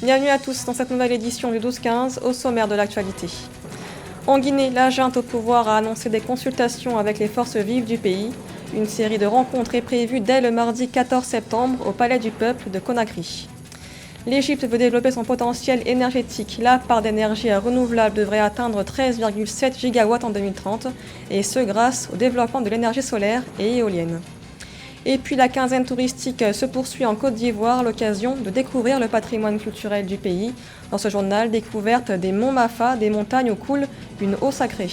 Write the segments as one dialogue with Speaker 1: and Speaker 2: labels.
Speaker 1: Bienvenue à tous dans cette nouvelle édition du 12-15 au sommaire de l'actualité. En Guinée, la junte au pouvoir a annoncé des consultations avec les forces vives du pays. Une série de rencontres est prévue dès le mardi 14 septembre au Palais du Peuple de Conakry. L'Égypte veut développer son potentiel énergétique. La part d'énergie renouvelable devrait atteindre 13,7 gigawatts en 2030, et ce grâce au développement de l'énergie solaire et éolienne. Et puis la quinzaine touristique se poursuit en Côte d'Ivoire, l'occasion de découvrir le patrimoine culturel du pays. Dans ce journal, découverte des monts Mafa, des montagnes où coule une eau sacrée.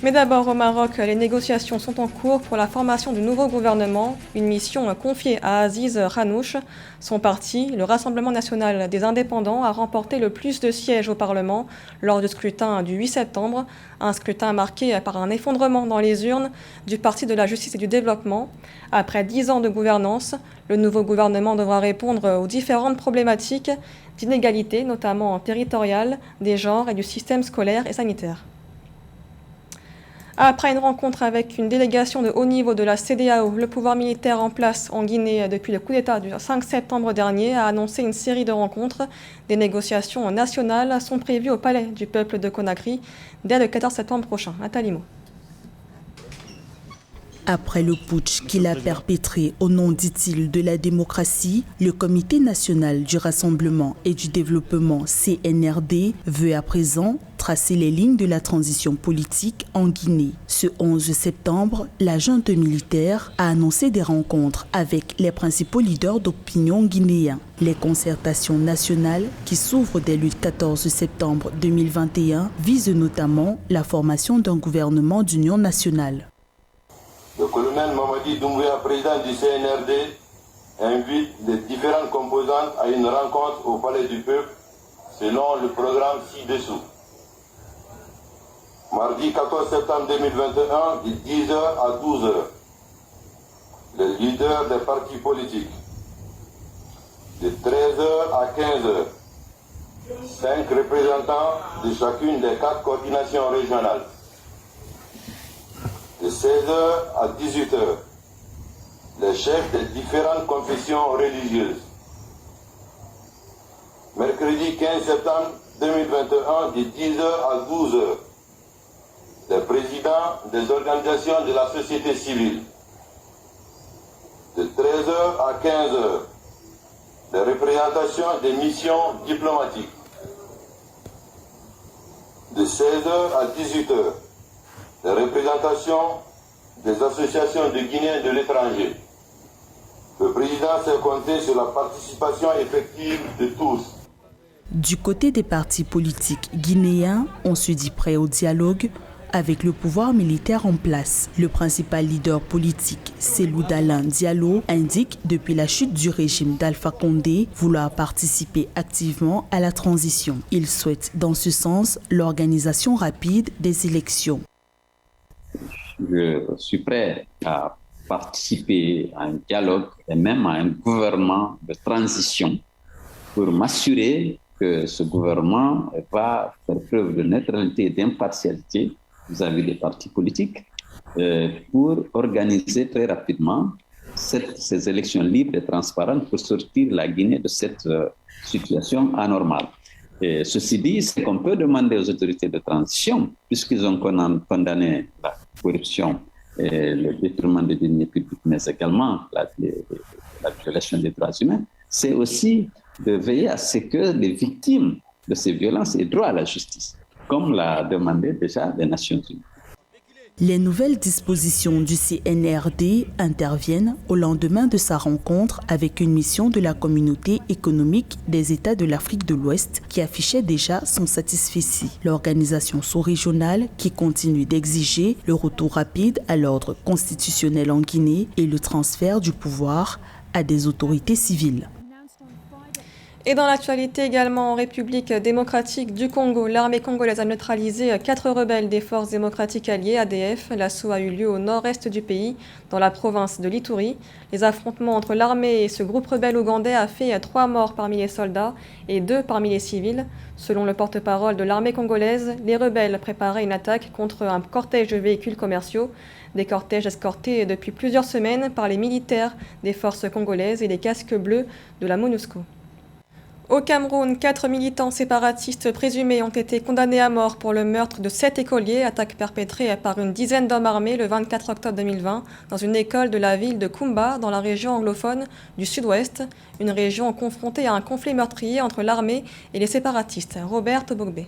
Speaker 1: Mais d'abord au Maroc, les négociations sont en cours pour la formation du nouveau gouvernement, une mission confiée à Aziz Ranouch. Son parti, le Rassemblement national des indépendants, a remporté le plus de sièges au Parlement lors du scrutin du 8 septembre, un scrutin marqué par un effondrement dans les urnes du Parti de la justice et du développement. Après 10 ans de gouvernance, le nouveau gouvernement devra répondre aux différentes problématiques d'inégalité, notamment territoriales, des genres et du système scolaire et sanitaire. Après une rencontre avec une délégation de haut niveau de la CEDEAO, le pouvoir militaire en place en Guinée depuis le coup d'État du 5 septembre dernier a annoncé une série de rencontres. Des négociations nationales sont prévues au Palais du Peuple de Conakry dès le 14 septembre prochain. Nathalie Mo.
Speaker 2: Après le putsch qu'il a perpétré au nom, dit-il, de la démocratie, le Comité national du rassemblement et du développement CNRD veut à présent tracer les lignes de la transition politique en Guinée. Ce 11 septembre, la junte militaire a annoncé des rencontres avec les principaux leaders d'opinion guinéens. Les concertations nationales qui s'ouvrent dès le 14 septembre 2021 visent notamment la formation d'un gouvernement d'union nationale.
Speaker 3: Le colonel Mamadi Doumbouya, président du CNRD, invite les différentes composantes à une rencontre au Palais du Peuple selon le programme ci-dessous. Mardi 14 septembre 2021, de 10h à 12h, les leaders des partis politiques. De 13h à 15h, 5 représentants de chacune des 4 coordinations régionales. De 16h à 18h, les chefs des différentes confessions religieuses. Mercredi 15 septembre 2021, de 10h à 12h, les présidents des organisations de la société civile. De 13h à 15h, les représentations des missions diplomatiques. De 16h à 18h, les représentations des associations de Guinéens de l'étranger. Le président s'est compté sur la participation effective de tous.
Speaker 2: Du côté des partis politiques guinéens, on se dit prêt au dialogue avec le pouvoir militaire en place. Le principal leader politique, Cellou Dalein Diallo, indique depuis la chute du régime d'Alpha Condé vouloir participer activement à la transition. Il souhaite dans ce sens l'organisation rapide des élections.
Speaker 4: Je suis prêt à participer à un dialogue et même à un gouvernement de transition pour m'assurer que ce gouvernement va faire preuve de neutralité et d'impartialité vis-à-vis des partis politiques pour organiser très rapidement ces élections libres et transparentes pour sortir la Guinée de cette situation anormale. Et ceci dit, c'est qu'on peut demander aux autorités de transition, puisqu'ils ont condamné la corruption et le détournement des deniers publics, mais également la violation des droits humains, c'est aussi de veiller à ce que les victimes de ces violences aient droit à la justice, comme l'a demandé déjà les Nations Unies.
Speaker 2: Les nouvelles dispositions du CNRD interviennent au lendemain de sa rencontre avec une mission de la Communauté économique des États de l'Afrique de l'Ouest qui affichait déjà son satisfecit. L'organisation sous-régionale qui continue d'exiger le retour rapide à l'ordre constitutionnel en Guinée et le transfert du pouvoir à des autorités civiles.
Speaker 1: Et dans l'actualité également, en République démocratique du Congo, l'armée congolaise a neutralisé 4 rebelles des forces démocratiques alliées, ADF. L'assaut a eu lieu au nord-est du pays, dans la province de l'Ituri. Les affrontements entre l'armée et ce groupe rebelle ougandais a fait 3 morts parmi les soldats et 2 parmi les civils. Selon le porte-parole de l'armée congolaise, les rebelles préparaient une attaque contre un cortège de véhicules commerciaux. Des cortèges escortés depuis plusieurs semaines par les militaires des forces congolaises et les casques bleus de la MONUSCO. Au Cameroun, 4 militants séparatistes présumés ont été condamnés à mort pour le meurtre de 7 écoliers, attaque perpétrée par une dizaine d'hommes armés le 24 octobre 2020 dans une école de la ville de Kumba, dans la région anglophone du Sud-Ouest, une région confrontée à un conflit meurtrier entre l'armée et les séparatistes. Robert Tobogbe.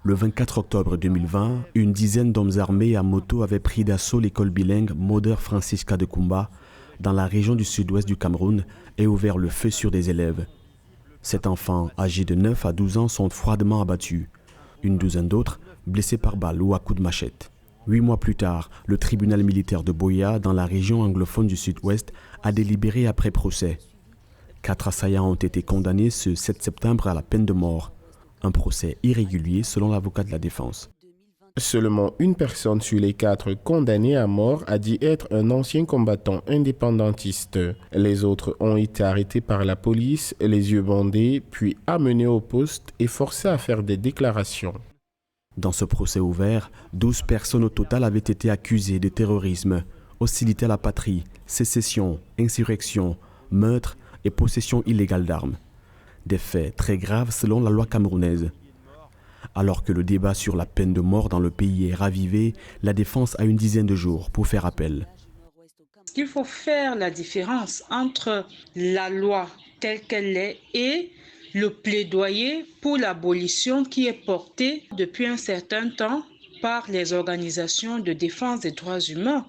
Speaker 5: Le 24 octobre 2020, une dizaine d'hommes armés à moto avaient pris d'assaut l'école bilingue Mother Francisca de Kumba, dans la région du sud-ouest du Cameroun, et ouvert le feu sur des élèves. 7 enfants âgés de 9 à 12 ans sont froidement abattus. Une douzaine d'autres blessés par balle ou à coups de machette. 8 mois plus tard, le tribunal militaire de Boya, dans la région anglophone du sud-ouest, a délibéré après procès. 4 assaillants ont été condamnés ce 7 septembre à la peine de mort. Un procès irrégulier selon l'avocat de la défense.
Speaker 6: Seulement une personne sur les 4 condamnés à mort a dit être un ancien combattant indépendantiste. Les autres ont été arrêtés par la police, les yeux bandés, puis amenés au poste et forcés à faire des déclarations.
Speaker 5: Dans ce procès ouvert, 12 personnes au total avaient été accusées de terrorisme, hostilité à la patrie, sécession, insurrection, meurtre et possession illégale d'armes. Des faits très graves selon la loi camerounaise. Alors que le débat sur la peine de mort dans le pays est ravivé, la défense a une dizaine de jours pour faire appel.
Speaker 7: Il faut faire la différence entre la loi telle qu'elle est et le plaidoyer pour l'abolition qui est porté depuis un certain temps par les organisations de défense des droits humains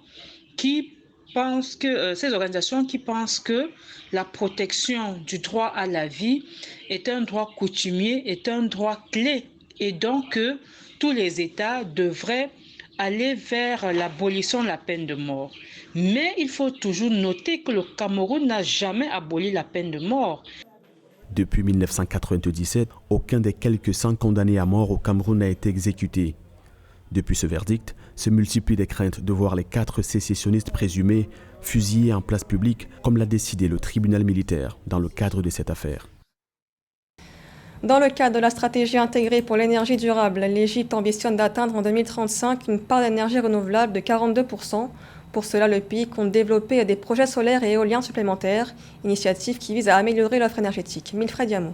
Speaker 7: ces organisations qui pensent que la protection du droit à la vie est un droit coutumier, est un droit clé. Et donc, tous les États devraient aller vers l'abolition de la peine de mort. Mais il faut toujours noter que le Cameroun n'a jamais aboli la peine de mort.
Speaker 5: Depuis 1997, aucun des quelques 100 condamnés à mort au Cameroun n'a été exécuté. Depuis ce verdict, se multiplient les craintes de voir les 4 sécessionnistes présumés fusillés en place publique, comme l'a décidé le tribunal militaire dans le cadre de cette affaire.
Speaker 1: Dans le cadre de la stratégie intégrée pour l'énergie durable, l'Égypte ambitionne d'atteindre en 2035 une part d'énergie renouvelable de 42%. Pour cela, le pays compte développer des projets solaires et éoliens supplémentaires, initiative qui vise à améliorer l'offre énergétique. Milfred Diamo.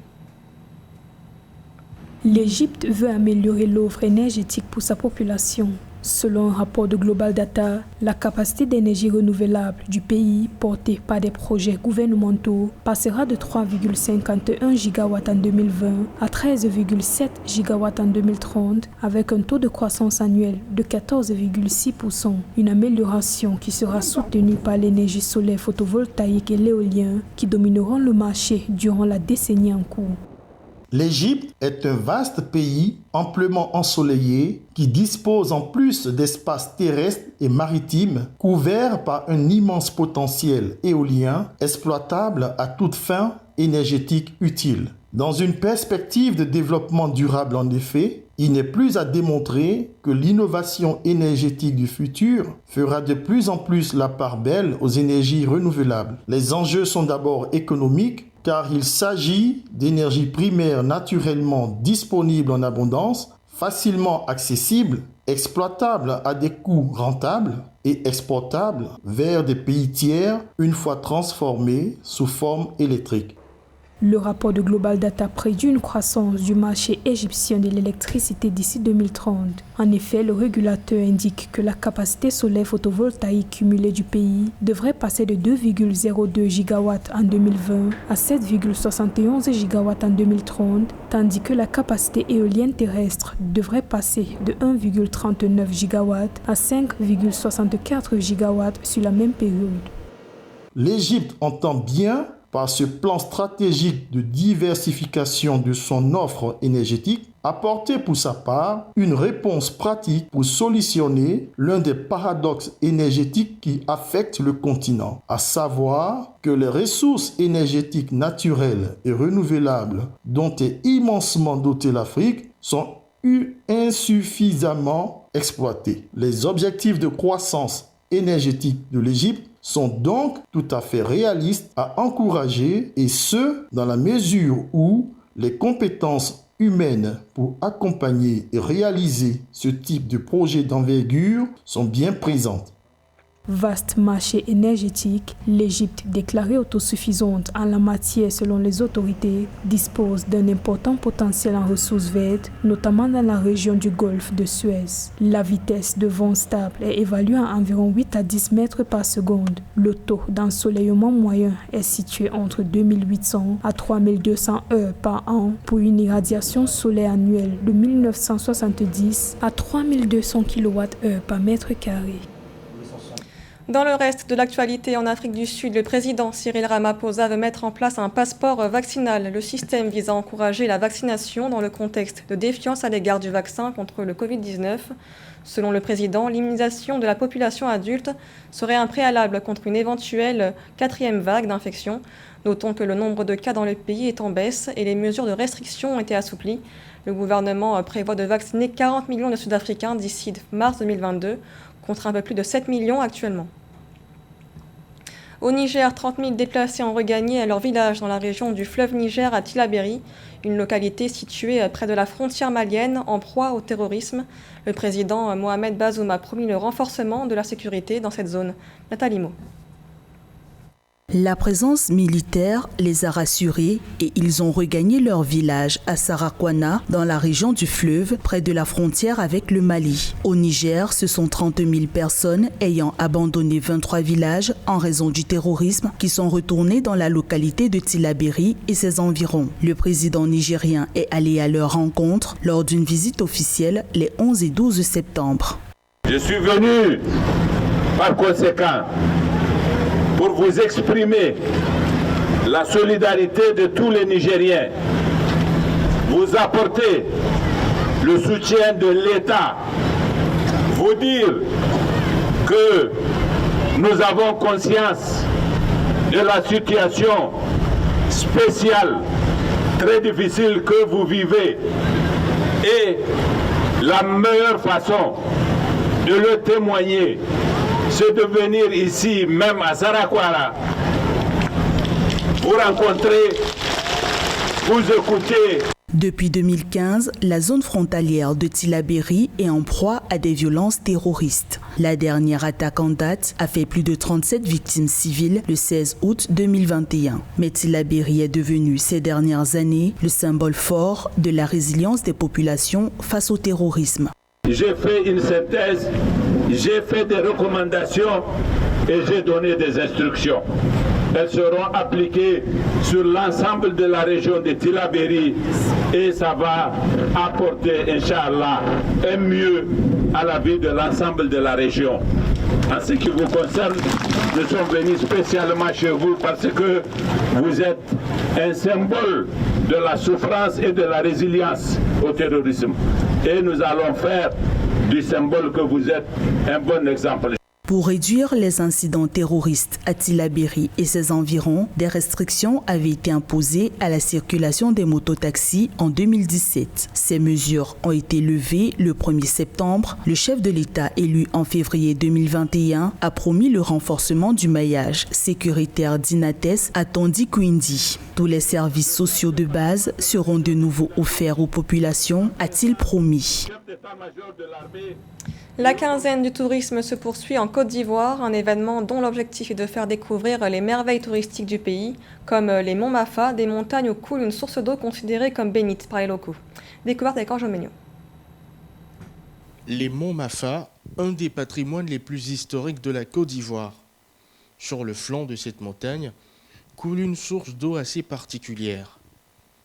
Speaker 8: L'Égypte veut améliorer l'offre énergétique pour sa population. Selon un rapport de Global Data, la capacité d'énergie renouvelable du pays, portée par des projets gouvernementaux, passera de 3,51 gigawatts en 2020 à 13,7 gigawatts en 2030, avec un taux de croissance annuel de 14,6%. Une amélioration qui sera soutenue par l'énergie solaire photovoltaïque et l'éolien, qui domineront le marché durant la décennie en cours.
Speaker 9: L'Égypte est un vaste pays amplement ensoleillé qui dispose en plus d'espaces terrestres et maritimes couverts par un immense potentiel éolien exploitable à toute fin énergétique utile. Dans une perspective de développement durable en effet, il n'est plus à démontrer que l'innovation énergétique du futur fera de plus en plus la part belle aux énergies renouvelables. Les enjeux sont d'abord économiques, car il s'agit d'énergie primaire naturellement disponible en abondance, facilement accessible, exploitable à des coûts rentables et exportable vers des pays tiers une fois transformés sous forme électrique.
Speaker 8: Le rapport de Global Data prédit une croissance du marché égyptien de l'électricité d'ici 2030. En effet, le régulateur indique que la capacité solaire photovoltaïque cumulée du pays devrait passer de 2,02 gigawatts en 2020 à 7,71 gigawatts en 2030, tandis que la capacité éolienne terrestre devrait passer de 1,39 gigawatts à 5,64 gigawatts sur la même période.
Speaker 9: L'Égypte entend bien, par ce plan stratégique de diversification de son offre énergétique, apporter pour sa part une réponse pratique pour solutionner l'un des paradoxes énergétiques qui affectent le continent, à savoir que les ressources énergétiques naturelles et renouvelables dont est immensement dotée l'Afrique sont insuffisamment exploitées. Les objectifs de croissance énergétique de l'Égypte sont donc tout à fait réalistes à encourager, et ce, dans la mesure où les compétences humaines pour accompagner et réaliser ce type de projet d'envergure sont bien présentes.
Speaker 8: Vaste marché énergétique, l'Égypte, déclarée autosuffisante en la matière selon les autorités, dispose d'un important potentiel en ressources vertes, notamment dans la région du golfe de Suez. La vitesse de vent stable est évaluée à environ 8 à 10 mètres par seconde. Le taux d'ensoleillement moyen est situé entre 2800 à 3200 heures par an pour une irradiation solaire annuelle de 1970 à 3200 kWh par mètre carré.
Speaker 1: Dans le reste de l'actualité en Afrique du Sud, le président Cyril Ramaphosa veut mettre en place un passeport vaccinal. Le système vise à encourager la vaccination dans le contexte de défiance à l'égard du vaccin contre le Covid-19. Selon le président, l'immunisation de la population adulte serait un préalable contre une éventuelle 4e vague d'infection. Notons que le nombre de cas dans le pays est en baisse et les mesures de restriction ont été assouplies. Le gouvernement prévoit de vacciner 40 millions de Sud-Africains d'ici mars 2022, contre un peu plus de 7 millions actuellement. Au Niger, 30 000 déplacés ont regagné à leur village dans la région du fleuve Niger à Tillabéri, une localité située près de la frontière malienne en proie au terrorisme. Le président Mohamed Bazoum a promis le renforcement de la sécurité dans cette zone. Nathalie Mo.
Speaker 2: La présence militaire les a rassurés et ils ont regagné leur village à Sarakwana, dans la région du fleuve, près de la frontière avec le Mali. Au Niger, ce sont 30 000 personnes ayant abandonné 23 villages en raison du terrorisme qui sont retournés dans la localité de Tillabéri et ses environs. Le président nigérien est allé à leur rencontre lors d'une visite officielle les 11 et 12 septembre.
Speaker 10: Je suis venu par conséquent pour vous exprimer la solidarité de tous les Nigériens, vous apporter le soutien de l'État, vous dire que nous avons conscience de la situation spéciale, très difficile que vous vivez, et la meilleure façon de le témoigner, c'est de venir ici, même à Sarakwara, pour rencontrer, vous écouter.
Speaker 2: Depuis 2015, la zone frontalière de Tillabéri est en proie à des violences terroristes. La dernière attaque en date a fait plus de 37 victimes civiles le 16 août 2021. Mais Tillabéri est devenu ces dernières années le symbole fort de la résilience des populations face au terrorisme.
Speaker 10: J'ai fait une synthèse, j'ai fait des recommandations et j'ai donné des instructions. Elles seront appliquées sur l'ensemble de la région de Tillabéri et ça va apporter, Inch'Allah, un mieux à la vie de l'ensemble de la région. En ce qui vous concerne, nous sommes venus spécialement chez vous parce que vous êtes un symbole de la souffrance et de la résilience au terrorisme. Et nous allons faire du symbole que vous êtes un bon exemple.
Speaker 2: Pour réduire les incidents terroristes à Tillabéri et ses environs, des restrictions avaient été imposées à la circulation des mototaxis en 2017. Ces mesures ont été levées le 1er septembre. Le chef de l'État élu en février 2021 a promis le renforcement du maillage sécuritaire d'Inates à Tondi-Kouindi. Tous les services sociaux de base seront de nouveau offerts aux populations, a-t-il promis.
Speaker 1: La quinzaine du tourisme se poursuit en Côte d'Ivoire, un événement dont l'objectif est de faire découvrir les merveilles touristiques du pays, comme les monts Mafa, des montagnes où coule une source d'eau considérée comme bénite par les locaux. Découverte avec Ange Ménion.
Speaker 11: Les monts Mafa, un des patrimoines les plus historiques de la Côte d'Ivoire. Sur le flanc de cette montagne coule une source d'eau assez particulière.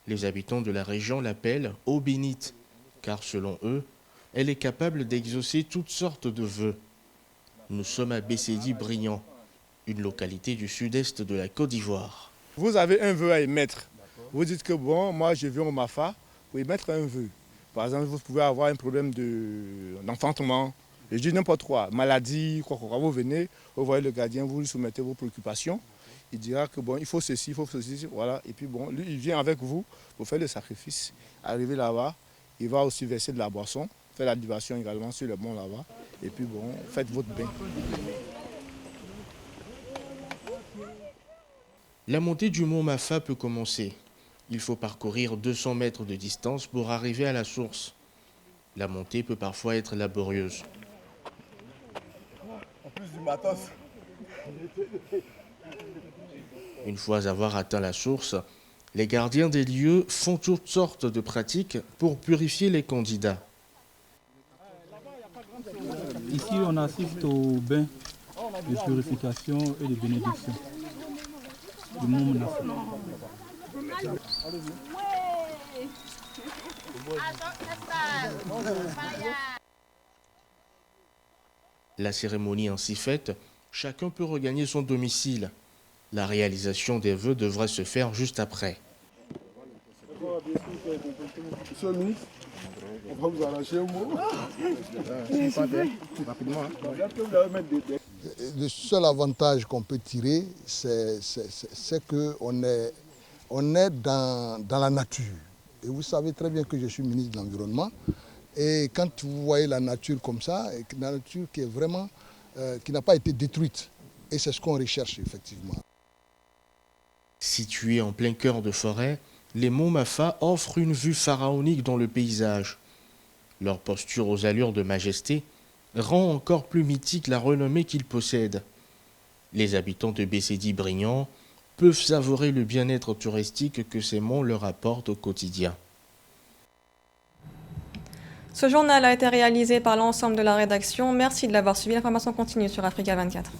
Speaker 11: Les habitants de la région l'appellent eau bénite, car selon eux, elle est capable d'exaucer toutes sortes de vœux. Nous sommes à Bessedi-Briand, une localité du sud-est de la Côte d'Ivoire.
Speaker 12: Vous avez un vœu à émettre. Vous dites que bon, moi je viens au Mafa pour émettre un vœu. Par exemple, vous pouvez avoir un problème d'enfantement. Je dis n'importe quoi, maladie, quoi. Vous venez, vous voyez le gardien, vous lui soumettez vos préoccupations. Il dira que bon, il faut ceci, voilà. Et puis bon, lui, il vient avec vous pour faire le sacrifice. Arrivé là-bas, il va aussi verser de la boisson. Faites la libération également sur le mont là-bas. Et puis bon, faites votre bain.
Speaker 11: La montée du mont Mafa peut commencer. Il faut parcourir 200 mètres de distance pour arriver à la source. La montée peut parfois être laborieuse.
Speaker 12: plus du matos.
Speaker 11: Une fois avoir atteint la source, les gardiens des lieux font toutes sortes de pratiques pour purifier les candidats.
Speaker 13: Ici, on assiste au bain de purification et de bénédiction du Mont Manasseh.
Speaker 11: La cérémonie ainsi faite, chacun peut regagner son domicile. La réalisation des vœux devrait se faire juste après.
Speaker 12: Monsieur le ministre, on va vous arracher un mot.
Speaker 14: Le seul avantage qu'on peut tirer, c'est qu'on est dans la nature. Et vous savez très bien que je suis ministre de l'Environnement. Et quand vous voyez la nature comme ça, la nature qui est vraiment, qui n'a pas été détruite, et c'est ce qu'on recherche effectivement.
Speaker 11: Situés en plein cœur de forêt, les monts Mafa offrent une vue pharaonique dans le paysage. Leur posture aux allures de majesté rend encore plus mythique la renommée qu'ils possèdent. Les habitants de Bessédi-Brignan peuvent savourer le bien-être touristique que ces monts leur apportent au quotidien.
Speaker 1: Ce journal a été réalisé par l'ensemble de la rédaction. Merci de l'avoir suivi. L'information continue sur Africa 24.